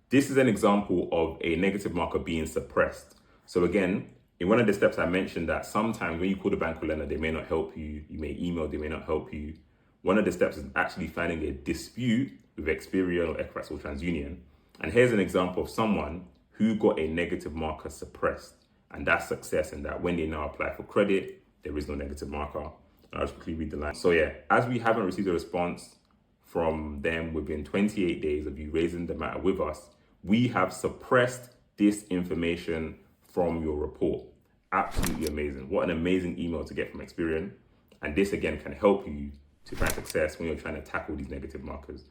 This is an example of a negative marker being suppressed. So again, in one of the steps I mentioned that sometimes when you call the bank or lender, they may not help you. You may email, they may not help you. One of the steps is actually finding a dispute with Experian or Equifax or TransUnion. And here's an example of someone who got a negative marker suppressed. And that's success in that when they now apply for credit, there is no negative marker. I'll just quickly read the line. So yeah, as we haven't received a response from them within 28 days of you raising the matter with us, we have suppressed this information from your report. Absolutely amazing. What an amazing email to get from Experian. And this again can help you to find success when you're trying to tackle these negative markers.